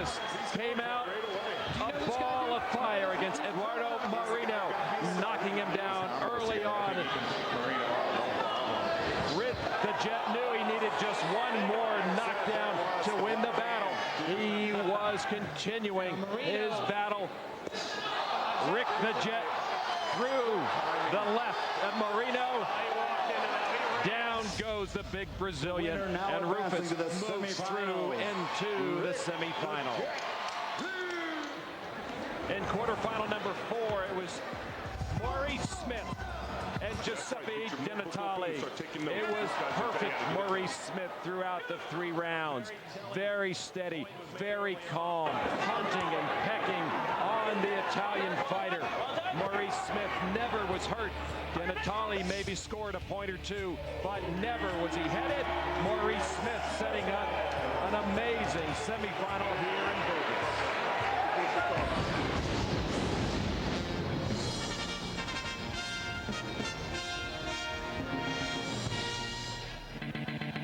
Roufus came out a ball of fire against Eduardo Marino, knocking him down early on. Rick the Jet knew he needed just one more knockdown to win the battle. He was continuing his battle. Rick the Jet through the left of Marino. Down goes the big Brazilian, and Roufus moves through into the semifinal. In quarterfinal number 4, it was Maurice Smith and Giuseppe Di Natale. It was perfect Maurice Smith throughout the 3 rounds. Very steady, very calm, hunting and pecking on the Italian fighter. Maurice Smith never was hurt. Di Natale maybe scored a point or 2, but never was he headed. Maurice Smith setting up an amazing semifinal here in Vegas.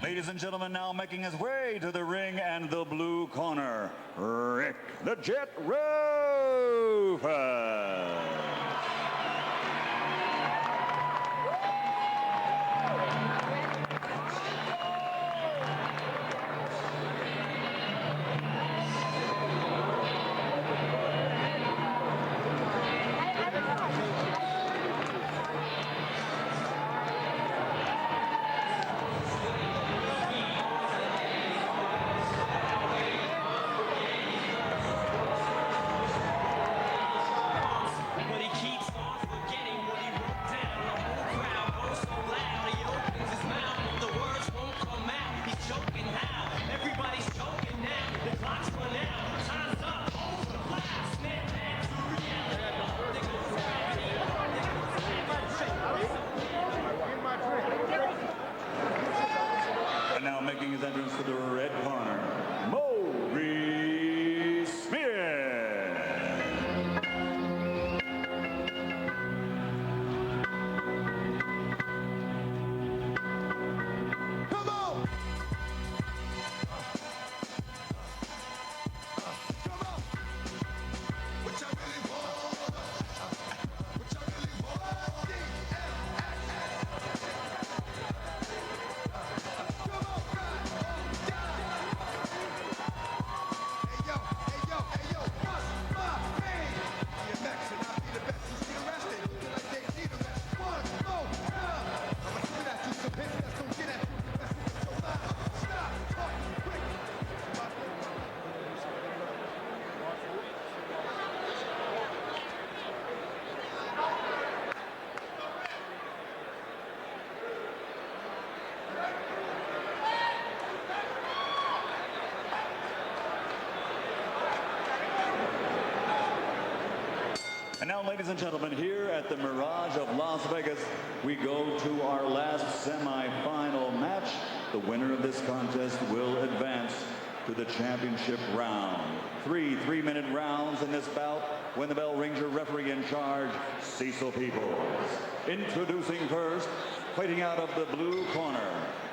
Ladies and gentlemen, now making his way to the ring and the blue corner, Rick the Jet Roufus. And now making his entrance to the red corner, Maurice Smith. Come on! Come on! What y'all really want? What y'all really want? And now, ladies and gentlemen, here at the Mirage of Las Vegas, we go to our last semifinal match. The winner of this contest will advance to the championship round. 3 3-minute rounds in this bout. When the bell rings, your referee in charge, Cecil Peoples. Introducing first, fighting out of the blue corner.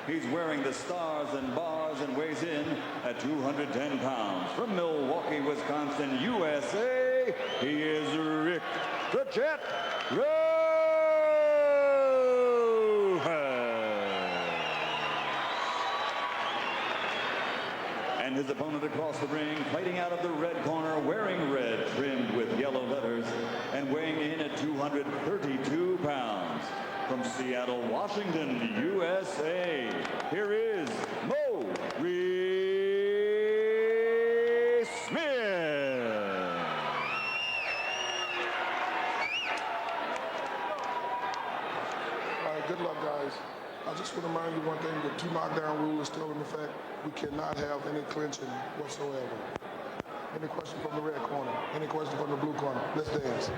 He's wearing the stars and bars and weighs in at 210 pounds. From Milwaukee, Wisconsin, USA, he is Rick the Jet Roufus. And his opponent across the ring, fighting out of the red corner, wearing red trimmed with yellow letters and weighing in at 232 pounds. From Seattle, Washington, USA, here is Maurice Smith. All right, good luck, guys. I just want to remind you one thing, the 2 knockdown rule is still in effect. We cannot have any clinching whatsoever. Any question from the red corner? Any question from the blue corner? Let's dance.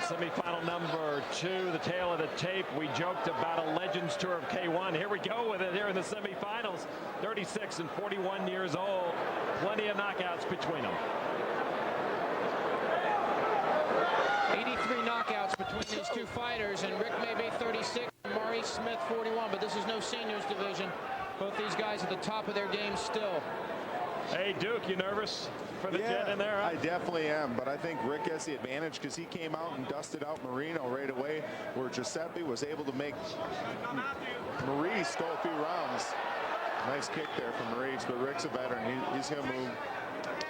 Semifinal number 2, the tail of the tape. We joked about a Legends Tour of K1. Here we go with it here in the semifinals. 36 and 41 years old. Plenty of knockouts between them. 83 knockouts between these 2 fighters, and Rick may be 36 and Maurice Smith 41, but this is no seniors division. Both these guys at the top of their game still. Hey, Duke, you nervous for the jet in there? Huh? I definitely am, but I think Rick has the advantage because he came out and dusted out Marino right away, where Giuseppe was able to make Maurice go a few rounds. Nice kick there from Maurice, but Rick's a veteran. He's going to move.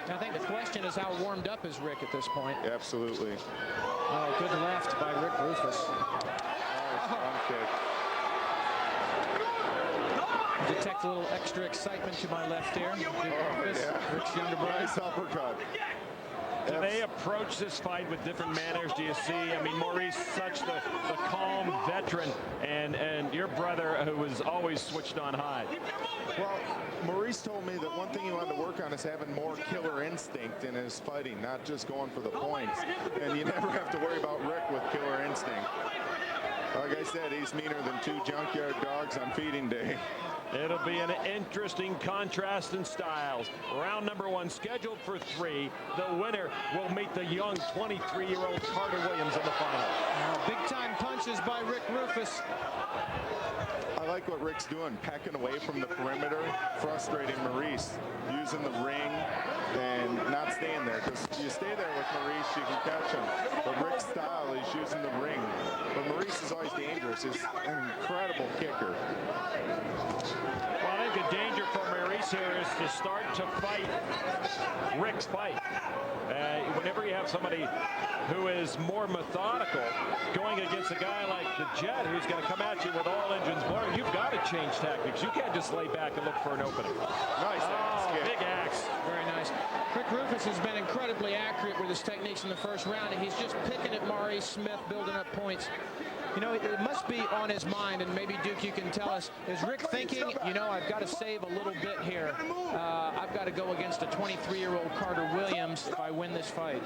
I think the question is, how warmed up is Rick at this point? Absolutely. Oh, good left by Rick Roufus. Strong kick. Detect a little extra excitement to my left here. Rick's younger brother. Nice uppercut. Do they approach this fight with different manners? Do you see? I mean, Maurice, such the calm veteran, and your brother, who was always switched on high. Well, Maurice told me that one thing he wanted to work on is having more killer instinct in his fighting, not just going for the points. And you never have to worry about Rick with killer instinct. Like I said, he's meaner than two junkyard dogs on feeding day. It'll be an interesting contrast in styles. Round number 1 scheduled for 3. The winner will meet the young 23-year-old Carter Williams in the final. Big-time punches by Rick Roufus. I like what Rick's doing, pecking away from the perimeter, frustrating Maurice, using the ring and not staying there. Because you stay there with Maurice, you can catch him. But Rick's style is using the ring. But Maurice is always dangerous. He's an incredible kicker. Well, I think the danger for Maurice here is to start to fight Rick's fight. Whenever you have somebody who is more methodical going against a guy like the Jet, who's going to come at you with all engines blaring, you've got to change tactics. You can't just lay back and look for an opening. Nice Oh, big axe. Very nice. Rick Roufus has been incredibly accurate with his techniques in the first round, and he's just picking at Maurice Smith, building up points. You know, it must be on his mind, and maybe, Duke, you can tell us, is Rick thinking, you know, I've got to save a little bit here. I've got to go against a 23-year-old Carter Williams if I win this fight.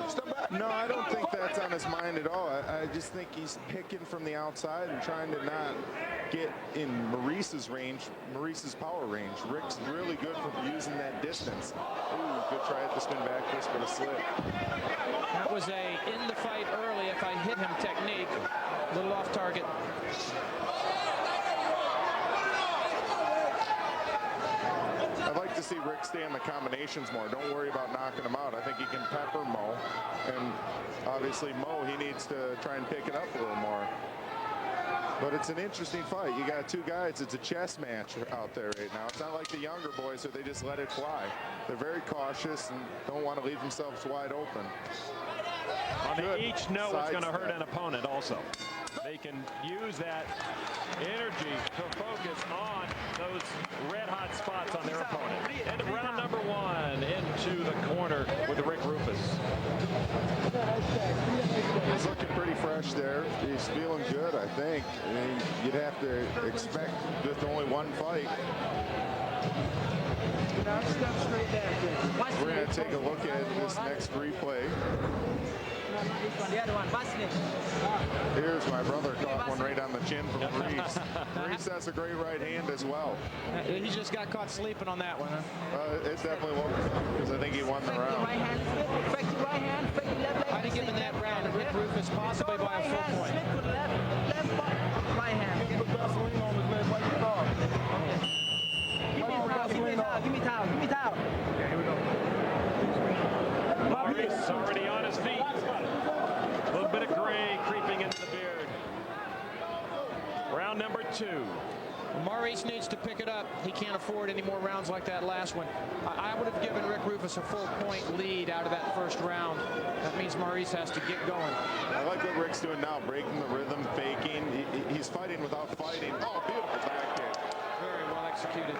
No, I don't think that's on his mind at all. I just think he's picking from the outside and trying to not get in Maurice's range, Maurice's power range. Rick's really good for using that distance. Ooh, good try at the spin back fist, but a slip. That was a in the fight early if I hit him technique. A little off target. I'd like to see Rick stay in the combinations more. Don't worry about knocking him out. I think he can pepper Mo. And obviously Mo, he needs to try and pick it up a little more. But it's an interesting fight. You got two guys. It's a chess match out there right now. It's not like the younger boys where they just let it fly. They're very cautious and don't want to leave themselves wide open. They each know what's going to hurt an opponent also. They can use that energy to focus on those red-hot spots on their opponent. And round number 1 into the corner with Rick Roufus. He's looking pretty fresh there. He's feeling good, I think. I mean, you'd have to expect just only one fight. We're going to take a look at this next replay. Here's my brother caught one right on the chin from Maurice. Maurice has a great right hand as well. He just got caught sleeping on that one, huh? It definitely won't, because I think he won the round. I'd have given that round to Rick Roufus possibly by a full point. Give me towel. Maurice already on his feet. A little bit of gray creeping into the beard. Round number 2. Maurice needs to pick it up. He can't afford any more rounds like that last one. I would have given Rick Roufus a full point lead out of that first round. That means Maurice has to get going. I like what Rick's doing now, breaking the rhythm, faking. He's fighting without fighting. Oh, beautiful back kick. Very well executed.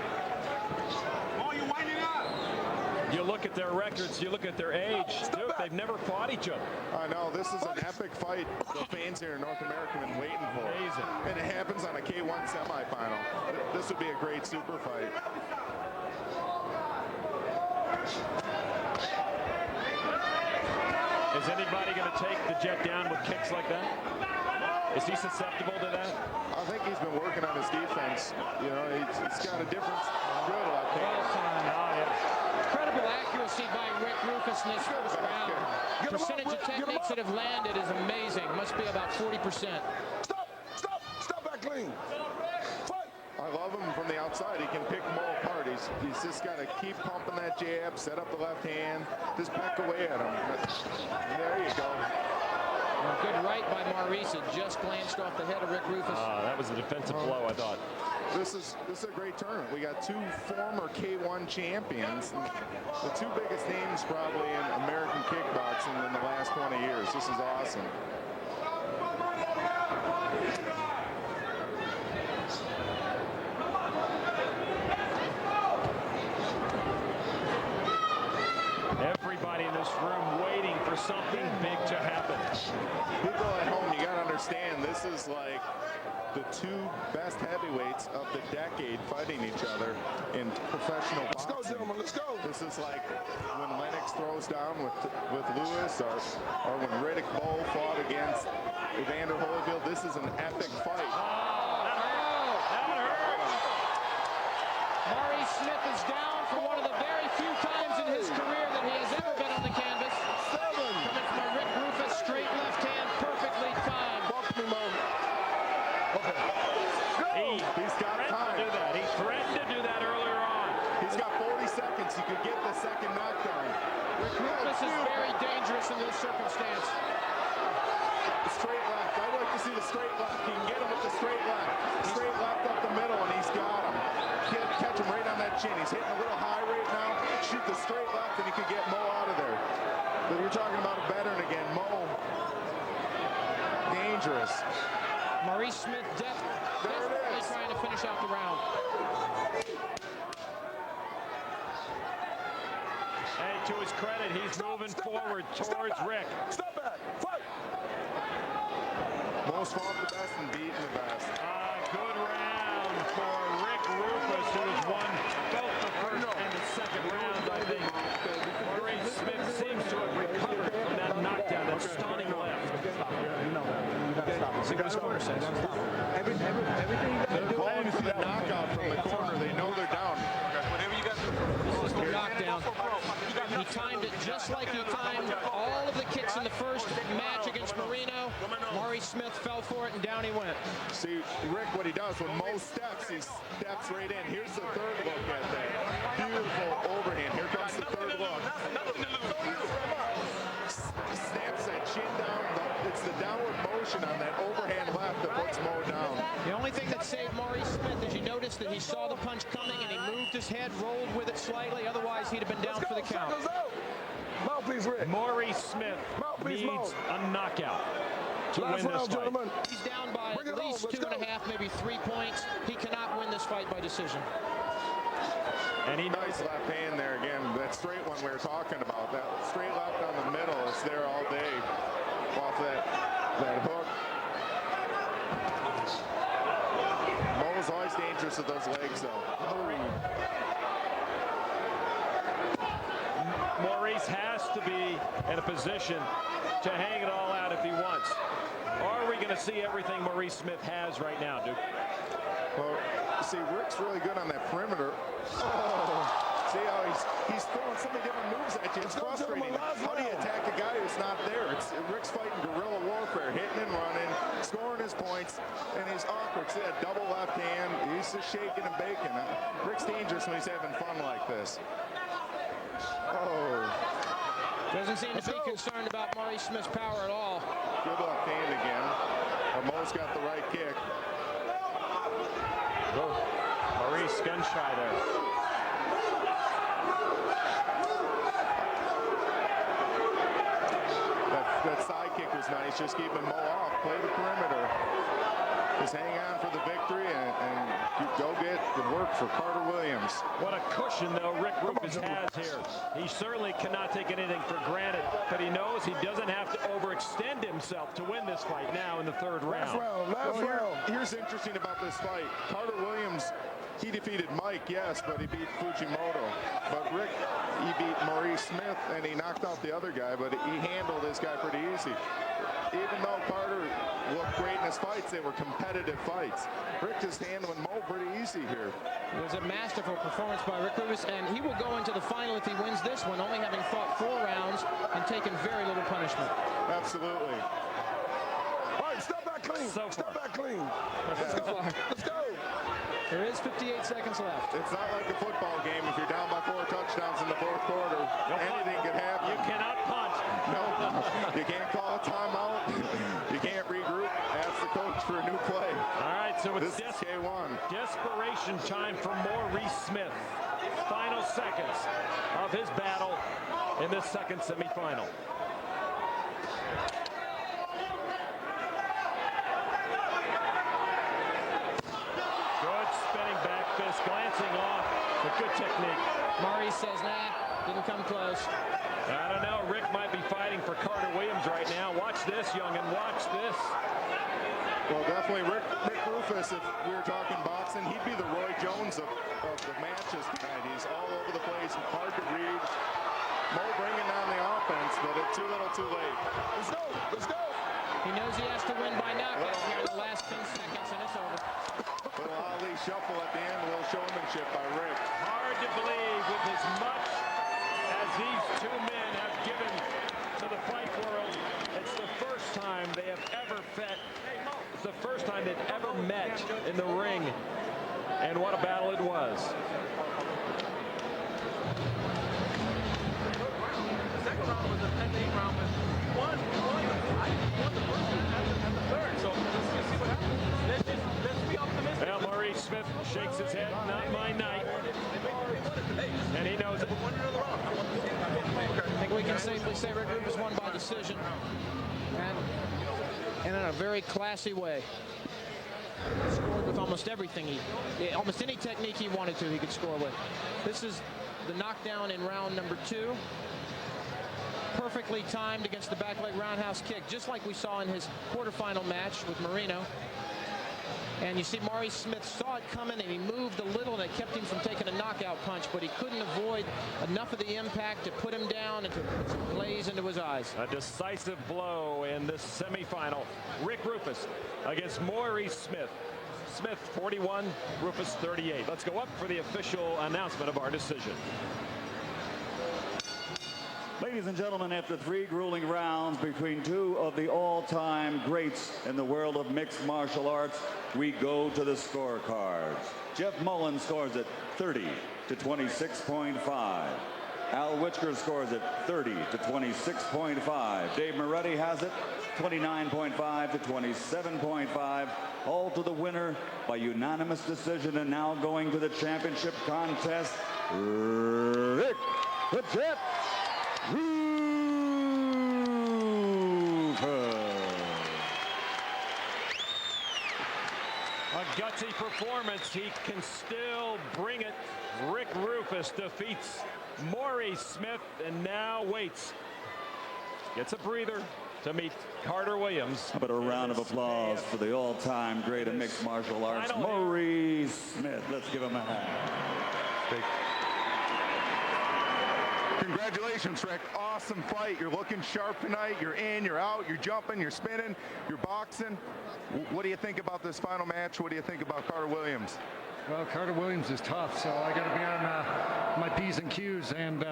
You look at their records, you look at their age. Dude, they've never fought each other. I know, this is an epic fight the fans here in North America have been waiting for. Amazing. And it happens on a K1 semifinal. This would be a great super fight. Is anybody going to take the Jet down with kicks like that? Is he susceptible to that? I think he's been working on his defense. You know, he's got a different good left hand. Incredible accuracy by Rick Roufus in this first round. Percentage of techniques that have landed is amazing. Must be about 40%. Stop back clean. Fight. I love him from the outside. He can pick he's just got to keep pumping that jab, set up the left hand, just peck away at him. There you go. A good right by Maurice. It just glanced off the head of Rick Roufus. That was a defensive blow, I thought. This is a great tournament. We got two former K1 champions, the two biggest names probably in American kickboxing in the last 20 years. This is awesome. Everybody in this room waiting for something big to happen. People at home, you got to understand, this is like the two best heavyweights of the decade fighting each other in professional boxing. Let's go, gentlemen. Let's go. This is like when Lennox throws down with Lewis, or when Riddick Bowe fought against Evander Holyfield. This is an epic fight. Maurice Smith is down for one of the very few times in his career that he has ever been on the canvas. Coming from a Rick Roufus straight left hand, perfectly timed. He's got time. To do that. He threatened to do that earlier on. He's got 40 seconds. He could get the second knockdown. Rick Roufus is very dangerous in this circumstance. Straight left. I'd like to see the straight left. He can get him with the straight left. Straight left up the middle, and he's got him. Catch him right on that chin. He's hitting a little high right now. Shoot the straight left, and he could get Mo out of there. But you're talking about a veteran again. Mo, dangerous. Maurice Smith desperately trying to finish out the round. Hey, to his credit, he's moving forward towards Rick. Step back. Fight. Mo's fought the best and beaten the best. Good round for Rick Roufus, who has won both the first and the second rounds, I think. Maurice Smith seems to have recovered from that knockdown, that stunning left. See what his corner says. They're calling for the knockout from the corner. They know they're down. This is the knockdown. He timed it just like he timed all of the kicks in the first match against Marino. Maurice Smith fell for it, and down he went. See, Rick, what he does, when Mo steps, he steps right in. Here's the third look at that. Beautiful overhand. Here comes the third look. Snaps that chin down. It's the downward motion on that overhand left that puts Mo down. The only thing that saved Maurice Smith is you noticed that he saw the punch coming and he moved his head, rolled with it slightly. Otherwise, he'd have been down for the count. Mouthpiece, Rick. Maurice Smith needs a knockout to win this fight. He's down by at least 2.5, maybe 3 points. He cannot win this fight by decision. And he Nice left hand there again. That straight one we were talking about. That straight left down the middle is there all day. Off that hook. Mo's always dangerous with those legs, though. Maurice has to be in a position to hang it all out if he wants. Are we going to see everything Maurice Smith has right now, Duke? Well, see, Rick's really good on that perimeter. Oh. See how he's throwing so many different moves at you. It's frustrating. How do you attack a guy who's not there? Rick's fighting guerrilla warfare, hitting and running, scoring his points, and he's awkward. See that double left hand? He's just shaking and baking. Rick's dangerous when he's having fun like this. Oh. Doesn't seem to be concerned about Maurice Smith's power at all. Good left hand again. Mo's got the right kick. Maurice gun shy there. That side kick was nice, just keeping Mo off. Play the perimeter. Just hang on for the victory and go get the work for Carter Williams. What a cushion, though, Rick Roufus has here. He certainly cannot take anything for granted, but he knows he doesn't have to overextend himself to win this fight now in the third round. Here's interesting about this fight. Carter Williams, he defeated Mike, yes, but he beat Fujimoto. But Rick, he beat Maurice Smith, and he knocked out the other guy, but he handled this guy pretty easy. Even though Carter looked great in his fights, they were competitive fights. Rick is handling Mo pretty easy here. It was a masterful performance by Rick Roufus, and he will go into the final if he wins this one, only having fought 4 rounds and taken very little punishment. Absolutely. All right, step back clean. Step back clean. Let's go. Let's go. There is 58 seconds left. It's not like a football game. If you're down by 4 touchdowns in the fourth quarter, anything could happen. You cannot punt. No, you can't call a timeout. You can't regroup. Ask the coach for a new play. All right, so it's This is K1. desperation time for Maurice Smith. Final seconds of his battle in this second semifinal. Good spinning back fist, glancing off. A good technique. Maurice says, nah, didn't come close. I don't know. Rick might be fighting for Carter Williams right now. Watch this, youngin. Watch this. Well, definitely Rick Roufus, if we were talking boxing, he'd be the Roy Jones of the matches tonight. He's all over the place, hard to read. Mo bringing down the offense, but it's too little too late. Let's go. Let's go. He knows he has to win by knockout here in the last 10 seconds, and it's over. Little Ali shuffle at the end, a little showmanship by Rick. Hard to believe with as much as these two men have given to the fight world. It's the first time they have ever fought. It's the first time they've ever met in the ring. And what a battle it was. The second round was a 10-8 round with one point. I won the first and the third. So let's see what happens. Let's be optimistic. Well, Maurice Smith shakes his head. Not my night. And he knows it. I think we can safely say Rick Roufus won by decision. And in a very classy way. Scored with almost everything almost any technique he wanted to, he could score with. This is the knockdown in round number 2. Perfectly timed against the back leg roundhouse kick, just like we saw in his quarterfinal match with Marino. And you see Maurice Smith saw it coming and he moved a little and it kept him from taking a knockout punch, but he couldn't avoid enough of the impact to put him down and to put some glaze into his eyes. A decisive blow in this semifinal. Rick Roufus against Maurice Smith. Smith 41, Roufus 38. Let's go up for the official announcement of our decision. Ladies and gentlemen, after 3 grueling rounds between 2 of the all-time greats in the world of mixed martial arts, we go to the scorecards. Jeff Mullen scores at 30 to 26.5. Al Whitaker scores at 30 to 26.5. Dave Moretti has it 29.5 to 27.5. All to the winner by unanimous decision, and now going to the championship contest, Rick the Jet Roufus. A gutsy performance. He can still bring it. Rick Roufus defeats Maurice Smith and now waits. Gets a breather to meet Carter Williams. How about a round of applause for the all-time great in mixed martial arts, Maurice Smith. Let's give him a hand. Congratulations, Rick. Awesome fight. You're looking sharp tonight. You're in, you're out, you're jumping, you're spinning, you're boxing. What do you think about this final match? What do you think about Carter Williams? Well, Carter Williams is tough, so I got to be on my P's and Q's, and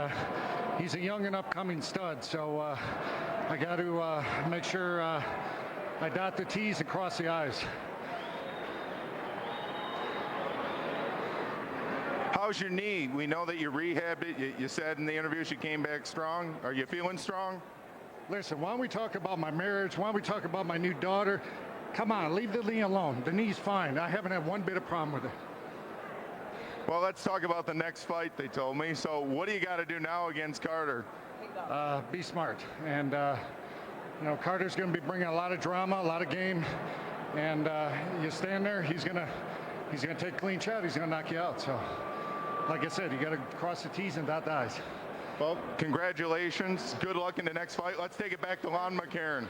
he's a young and upcoming stud, so I got to make sure I dot the T's and cross the I's. How's your knee? We know that you rehabbed it. You said in the interviews you came back strong. Are you feeling strong? Listen, why don't we talk about my marriage? Why don't we talk about my new daughter? Come on, leave the knee alone. The knee's fine. I haven't had one bit of problem with it. Well, let's talk about the next fight, they told me. So what do you got to do now against Carter? Be smart. And, you know, Carter's going to be bringing a lot of drama, a lot of game. And you stand there, he's going to take a clean shot. He's going to knock you out. So, like I said, you got to cross the T's and dot the I's. Well, congratulations. Good luck in the next fight. Let's take it back to Lon McCarron.